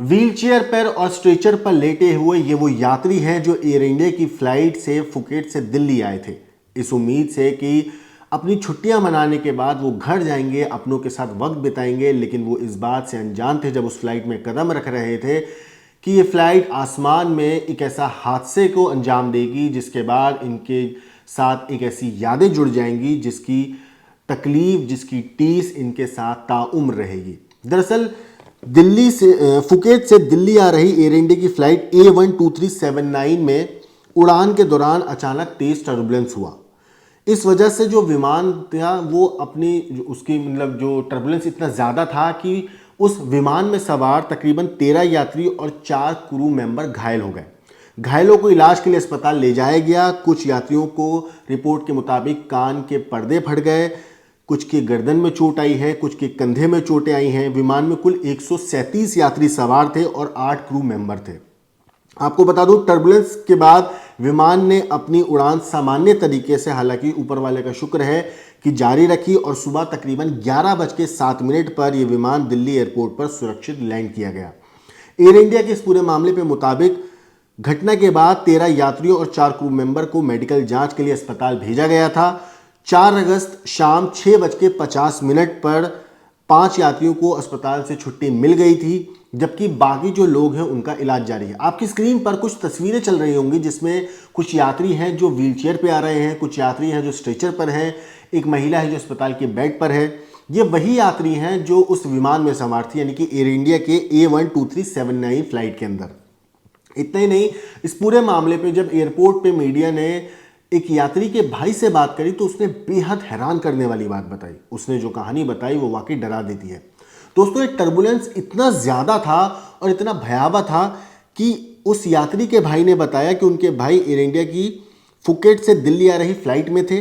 Wheelchair पर और stretcher पर लेटे हुए ये वो यात्री हैं जो एयर इंडिया की फ्लाइट से फुकेट से दिल्ली आए थे, इस उम्मीद से कि अपनी छुट्टियां मनाने के बाद वो घर जाएंगे, अपनों के साथ वक्त बिताएंगे। लेकिन वो इस बात से अनजान थे जब उस फ्लाइट में कदम रख रहे थे कि ये फ्लाइट आसमान में एक ऐसा हादसे को अंजाम देगी जिसके बाद इनके साथ एक ऐसी यादें जुड़ जाएंगी जिसकी तकलीफ, जिसकी टीस इनके साथ ताउम्र रहेगी। दरअसल दिल्ली से फुकेट से दिल्ली आ रही एयर इंडिया की फ्लाइट A12379 में उड़ान के दौरान अचानक तेज टर्बुलेंस हुआ। इस वजह से जो विमान था वो अपनी उसकी मतलब जो टर्बुलेंस इतना ज़्यादा था कि उस विमान में सवार तकरीबन 13 यात्री और 4 क्रू मेंबर घायल हो गए। घायलों को इलाज के लिए अस्पताल ले जाया गया। कुछ यात्रियों को रिपोर्ट के मुताबिक कान के पर्दे फट गए, कुछ के गर्दन में चोट आई है, कुछ के कंधे में चोटें आई हैं। विमान में कुल 137 यात्री सवार थे और 8 क्रू मेंबर थे। आपको बता दूं, टर्बुलेंस के बाद विमान ने अपनी उड़ान सामान्य तरीके से, हालांकि ऊपर वाले का शुक्र है, कि जारी रखी और सुबह तकरीबन 11:07 पर यह विमान दिल्ली एयरपोर्ट पर सुरक्षित लैंड किया गया। एयर इंडिया के इस पूरे मामले के मुताबिक घटना के बाद 13 यात्रियों और 4 क्रू मेंबर को मेडिकल जांच के लिए अस्पताल भेजा गया था। 4 अगस्त शाम 6:50 पर 5 यात्रियों को अस्पताल से छुट्टी मिल गई थी, जबकि बाकी जो लोग हैं उनका इलाज जारी है। आपकी स्क्रीन पर कुछ तस्वीरें चल रही होंगी जिसमें कुछ यात्री हैं जो व्हीलचेयर पे आ रहे हैं, कुछ यात्री हैं जो स्ट्रेचर पर हैं, एक महिला है जो अस्पताल के बेड पर है। ये वही यात्री हैं जो उस विमान में सवार थी, यानी कि एयर इंडिया के A12379 फ्लाइट के अंदर। इतना ही नहीं, इस पूरे मामले पे जब एयरपोर्ट पे मीडिया ने एक यात्री के भाई से बात करी तो उसने बेहद हैरान करने वाली बात बताई। उसने जो कहानी बताई वो वाकई डरा देती है। दोस्तों, ये टर्बुलेंस इतना ज़्यादा था और इतना भयावह था कि उस यात्री के भाई ने बताया कि उनके भाई एयर इंडिया की फुकेट से दिल्ली आ रही फ्लाइट में थे।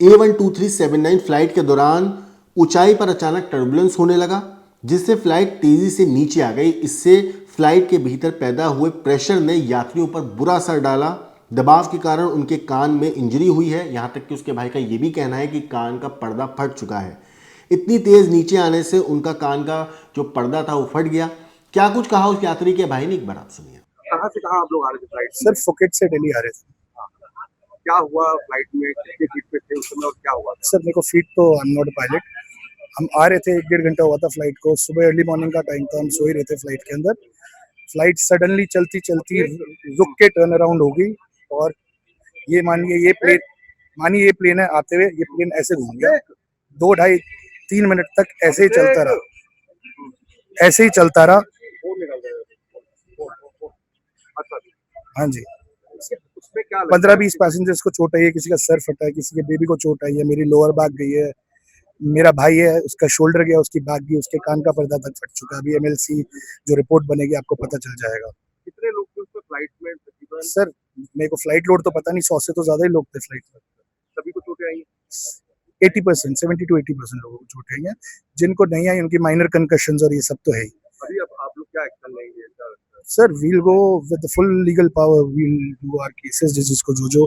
A12379 फ्लाइट के दौरान ऊंचाई पर अचानक टर्बुलेंस होने लगा, जिससे फ्लाइट तेज़ी से नीचे आ गई। इससे फ्लाइट के भीतर पैदा हुए प्रेशर ने यात्रियों पर बुरा असर डाला। दबाव के कारण उनके कान में इंजरी हुई है, यहाँ तक कि उसके भाई का ये भी कहना है कि कान का पर्दा फट चुका है। इतनी तेज़ नीचे आने से उनका कान का जो पर्दा था वो फट गया। क्या कुछ कहा उस यात्री के भाई ने, एक बार आप सुनिए। कहाँ से कहाँ आप लोग आ रहे थे फ्लाइट? सर फुकेट से दिल्ली आ रहे थे। क्या हुआ फ्लाइट में, कितने फीट पे थे उस समय और क्या हुआ था? सर मेरे को फीट तो आई एम नॉट पायलट। हम आ रहे थे, 1-1.5 घंटा हुआ था फ्लाइट को। सुबह अर्ली मॉर्निंग का टाइम था, हम सो ही रहे थे फ्लाइट के अंदर। फ्लाइट सडनली चलती चलती रुक के टर्न अराउंड हो गई और ये मानिए ये प्लेन है, आते हुए ये प्लेन ऐसे घूम गया। 2 ढाई 3 मिनट तक ऐसे ही चलता रहा। अच्छा, हाँ जी। उसमें क्या लगता है? 15-20 पैसेंजर्स को चोट आई है, किसी का सर फटा है, किसी के बेबी को चोट आई है, मेरी लोअर बैक गई है, मेरा भाई है उसका शोल्डर गया, उसकी बैक गई, उसके कान का पर्दा तक फट चुका है। अभी MLC जो रिपोर्ट बनेगी आपको पता चल जाएगा। कितने लोग थे उसमें फ्लाइट में तकरीबन? सर मेरे को फ्लाइट लोड तो पता नहीं, 100 से तो ज्यादा ही लोग थे फ्लाइट में। सभी को चोटें आई? 80%, 70 to 80% लोगों को चोट आई है। जिनको नहीं आई उनकी माइनर कंकशंस और ये सब तो है ही। अभी अब आप लोग क्या एक्शन लेंगे? क्या लगता है? Sir we'll go with full legal power, we'll do our cases, जिसको जो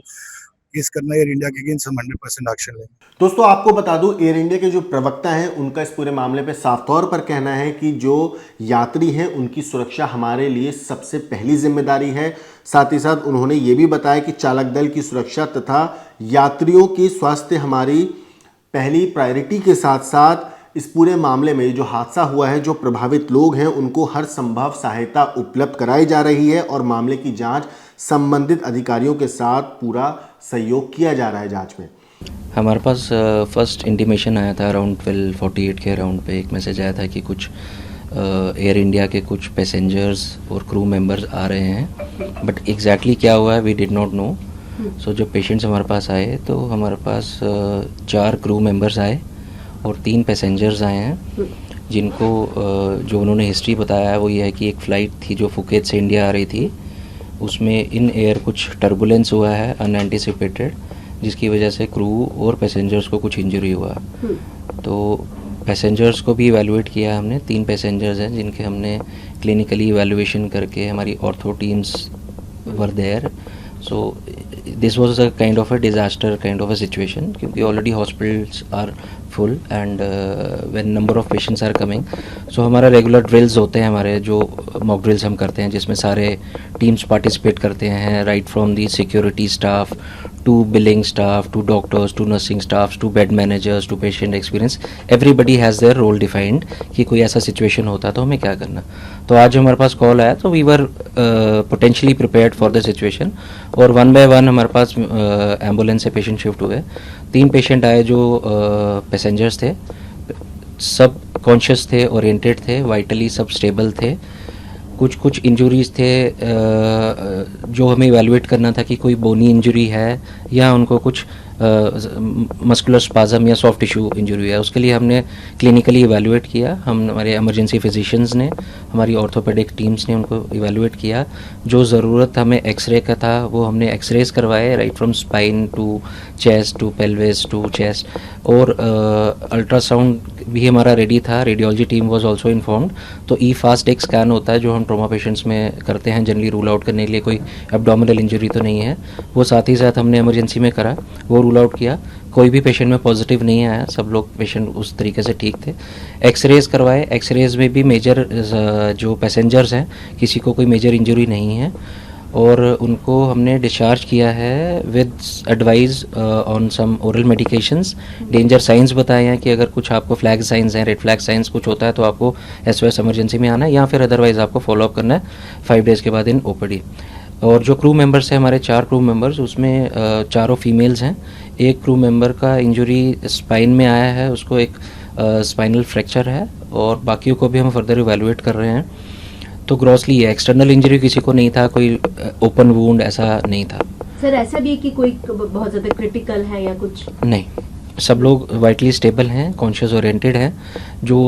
केस करना है एयर इंडिया के अगेंस्ट, हम 100% एक्शन लेंगे। दोस्तों, आपको बता दूं, एयर इंडिया के जो प्रवक्ता हैं उनका इस पूरे मामले पे साफ तौर पर कहना है कि जो यात्री हैं उनकी सुरक्षा हमारे लिए सबसे पहली जिम्मेदारी है। साथ ही साथ उन्होंने ये भी बताया कि चालक दल की सुरक्षा तथा यात्रियों की स्वास्थ्य हमारी पहली प्रायोरिटी के साथ साथ इस पूरे मामले में जो हादसा हुआ है, जो प्रभावित लोग हैं उनको हर संभव सहायता उपलब्ध कराई जा रही है और मामले की जांच संबंधित अधिकारियों के साथ पूरा सहयोग किया जा रहा है जांच में। हमारे पास फर्स्ट इंटीमेशन आया था अराउंड 12:48 के अराउंड पे एक मैसेज आया था कि कुछ एयर इंडिया के कुछ पैसेंजर्स और क्रू मेंबर्स आ रहे हैं, बट एग्जैक्टली क्या हुआ है वी डिड नॉट नो। सो जो पेशेंट्स हमारे पास आए तो हमारे पास 4 क्रू मेंबर्स आए और 3 पैसेंजर्स आए हैं, जिनको जो उन्होंने हिस्ट्री बताया है वो ये है कि एक फ़्लाइट थी जो फुकेत से इंडिया आ रही थी, उसमें इन एयर कुछ टर्बुलेंस हुआ है अनएंटिसिपेटेड, जिसकी वजह से क्रू और पैसेंजर्स को कुछ इंजरी हुआ। तो पैसेंजर्स को भी इवैल्यूएट किया हमने। 3 पैसेंजर्स हैं जिनके हमने क्लिनिकली इवैल्यूएशन करके, हमारी ortho teams were there. So this was a kind of a disaster kind of a situation, क्योंकि already hospitals are full and when number of patients are coming, so हमारा regular drills होते हैं, हमारे जो mock drills हम करते हैं जिसमें सारे टीम्स पार्टिसिपेट करते हैं, right from the security staff to billing staff to doctors to nursing staff to bed managers to patient experience, everybody has their role defined कि कोई ऐसा सिचुएशन होता तो हमें क्या करना। तो आज हमारे पास कॉल आया तो we were potentially prepared for the situation, और 1 बाय 1 हमारे पास एम्बुलेंस से पेशेंट शिफ्ट हुए। 3 पेशेंट आए जो पैसेंजर्स थे, सब कॉन्शियस थे, ओरिएंटेड थे, वाइटली सब स्टेबल थे। कुछ इंजरीज थे जो हमें इवैल्यूएट करना था कि कोई बोनी इंजरी है या उनको कुछ मस्कुलर स्पाज़म या सॉफ्ट टिश्यू इंजरी है, उसके लिए हमने क्लिनिकली इवैल्यूएट किया। हम हमारे इमरजेंसी फिजिशियंस ने, हमारी ऑर्थोपेडिक टीम्स ने उनको इवैल्यूएट किया। जो ज़रूरत हमें एक्सरे का था वो हमने एक्सरेज करवाए, right from spine to chest to pelvis to chest, और अल्ट्रासाउंड भी हमारा रेडी था, radiology team was also informed. तो ई फास्ट एक स्कैन होता है जो हम ट्रॉमा पेशेंट्स में करते हैं जनरली, रूल आउट करने के लिए कोई एब्डोमिनल इंजरी तो नहीं है, वो साथ ही साथ हमने इमरजेंसी में करा, वो रूल आउट किया। कोई भी पेशेंट में पॉजिटिव नहीं आया, सब लोग पेशेंट उस तरीके से ठीक थे। एक्सरेज करवाए, एक्सरेज में भी मेजर जो पैसेंजर्स हैं किसी को कोई मेजर इंजरी नहीं है, और उनको हमने डिस्चार्ज किया है with advice on some oral medications. Danger signs बताए हैं कि अगर कुछ आपको फ्लैग साइंस हैं, रेड फ्लैग साइंस कुछ होता है तो आपको SOS इमरजेंसी में आना है, या फिर अदरवाइज़ आपको फॉलोअप करना है 5 डेज़ के बाद इन OPD। और जो क्रू मेंबर्स हैं हमारे 4 क्रू मेंबर्स, उसमें चारों फीमेल्स हैं। एक क्रू मेंबर का इंजरी स्पाइन में आया है, उसको एक स्पाइनल फ्रैक्चर है, और बाकियों को भी हम फर्दर इवैल्यूएट कर रहे हैं। तो ग्रॉसली है, एक्सटर्नल इंजरी किसी को नहीं था, कोई ओपन वुंड ऐसा नहीं था। सर ऐसा भी है कि कोई बहुत ज़्यादा क्रिटिकल है या कुछ? नहीं, सब लोग वाइटली स्टेबल हैं, कॉन्शियस ओरिएंटेड हैं। जो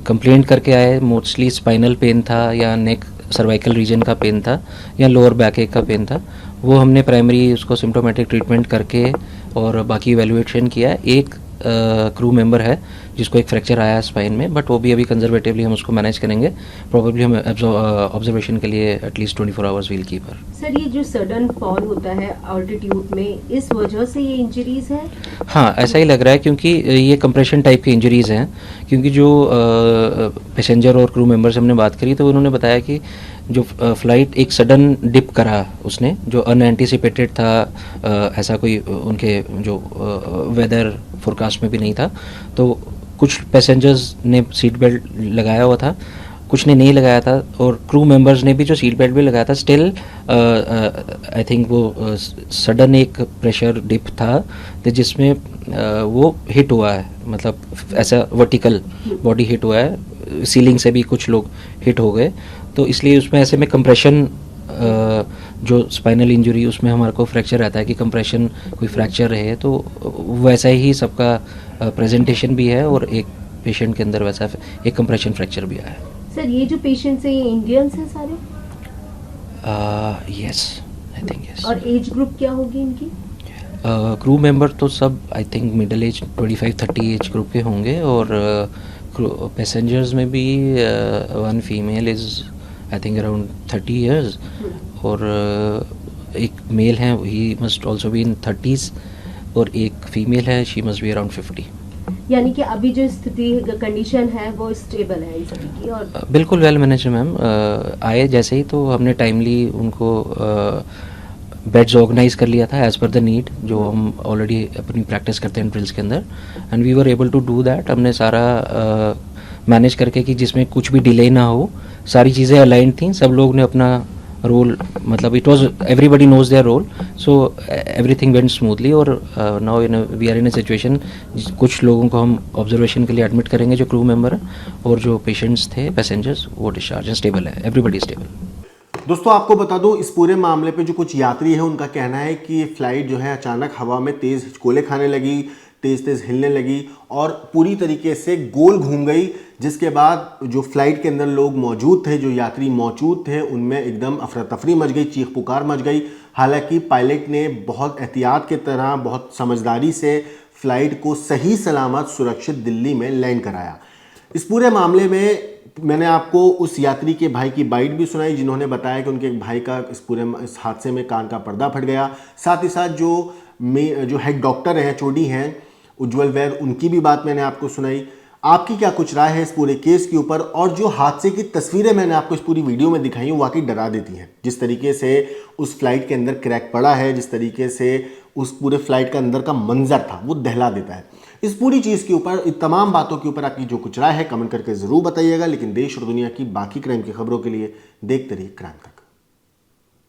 कंप्लेंट करके आए मोस्टली स्पाइनल पेन था या नेक सर्वाइकल रीजन का पेन था या लोअर बैक एक का पेन था, वो हमने प्राइमरी उसको सिम्टोमेटिक ट्रीटमेंट करके और बाकी इवैल्यूएशन किया। एक क्रू मेंबर है जिसको एक फ्रैक्चर आया है स्पाइन में, बट वो भी अभी कंजर्वेटिवली हम उसको मैनेज करेंगे। प्रोबेबली हम ऑब्जर्वेशन के लिए at least 24 hours we'll keep her. Sir ये जो सडन फॉल होता है ऑल्टीट्यूड में, इस वजह से ये इंजरीज है? हाँ, ऐसा ही लग रहा है, क्योंकि ये कंप्रेशन टाइप की इंजरीज़ हैं। क्योंकि जो पैसेंजर और क्रू मेंबर से हमने बात करी तो उन्होंने बताया कि जो फ़्लाइट एक सडन डिप करा उसने, जो अनएंटिसिपेटेड था, ऐसा कोई उनके जो वेदर फोरकास्ट में भी नहीं था। तो कुछ पैसेंजर्स ने सीट बेल्ट लगाया हुआ था, कुछ ने नहीं लगाया था, और क्रू मेंबर्स ने भी जो सीट बेल्ट भी लगाया था, स्टिल आई थिंक वो सडन एक प्रेशर डिप था तो जिसमें वो हिट हुआ है, मतलब ऐसा वर्टिकल बॉडी हिट हुआ है, सीलिंग से भी कुछ लोग हिट हो गए। तो इसलिए उसमें ऐसे में कंप्रेशन, जो स्पाइनल इंजरी उसमें हमारे को फ्रैक्चर रहता है कि कंप्रेशन कोई फ्रैक्चर रहे, तो वैसा ही सबका प्रेजेंटेशन भी है, और एक पेशेंट के अंदर वैसा एक कंप्रेशन फ्रैक्चर भी आया है। सर ये जो पेशेंट्स हैं ये इंडियंस हैं सारे? Yes, I think yes. और एज ग्रुप क्या होगी इनकी? क्रू मेंबर तो सब I think middle age 25-30 age group के होंगे, और पैसेंजर्स में भी 1 female is I think around 30 years, और एक मेल है, he must also be in 30s, और एक फीमेल है, शी मस्ट बी अराउंड 50। यानी कि अभी जो स्थिति कंडीशन है वो स्टेबल है इन सभी की? और बिल्कुल वेल मैनेज मैम। आए जैसे ही तो हमने टाइमली उनको बेड्स ऑर्गेनाइज कर लिया था एज पर द नीड, जो हम ऑलरेडी अपनी प्रैक्टिस करते हैं ड्रिल्स के अंदर, and we were able to do that. हमने सारा मैनेज करके कि जिसमें कुछ भी डिले ना हो, सारी चीज़ें अलाइन थी, सब लोग ने अपना रोल, मतलब it was everybody knows their role, so everything went smoothly. और now we are in a situation, कुछ लोगों को हम ऑब्जर्वेशन के लिए एडमिट करेंगे जो क्रू मेंबर हैं, और जो पेशेंट्स थे पैसेंजर्स वो डिस्चार्ज हैं, स्टेबल है, एवरीबडी स्टेबल। दोस्तों आपको बता दूं, इस पूरे मामले पे जो कुछ यात्री है उनका कहना है कि फ्लाइट जो है अचानक हवा में तेज़ हिचकोले खाने लगी, तेज़ हिलने लगी और पूरी तरीके से गोल घूम गई, जिसके बाद जो फ्लाइट के अंदर लोग मौजूद थे, जो यात्री मौजूद थे, उनमें एकदम अफरा तफरी मच गई, चीख पुकार मच गई। हालांकि पायलट ने बहुत एहतियात के तरह, बहुत समझदारी से फ्लाइट को सही सलामत सुरक्षित दिल्ली में लैंड कराया। इस पूरे मामले में मैंने आपको उस यात्री के भाई की बाइट भी सुनाई, जिन्होंने बताया कि उनके भाई का इस हादसे में कान का पर्दा फट गया। साथ ही साथ जो हेड डॉक्टर हैं, HOD हैं, उज्जवल वैद, उनकी भी बात मैंने आपको सुनाई। आपकी क्या कुछ राय है इस पूरे केस के ऊपर? और जो हादसे की तस्वीरें मैंने आपको इस पूरी वीडियो में दिखाई वो वाकई डरा देती हैं। जिस तरीके से उस फ्लाइट के अंदर क्रैक पड़ा है, जिस तरीके से उस पूरे फ्लाइट का अंदर का मंजर था वो दहला देता है। इस पूरी चीज़ के ऊपर, इन तमाम बातों के ऊपर आपकी जो कुछ राय है कमेंट करके ज़रूर बताइएगा। लेकिन देश और दुनिया की बाकी क्राइम की खबरों के लिए देखते रहिए क्राइम तक।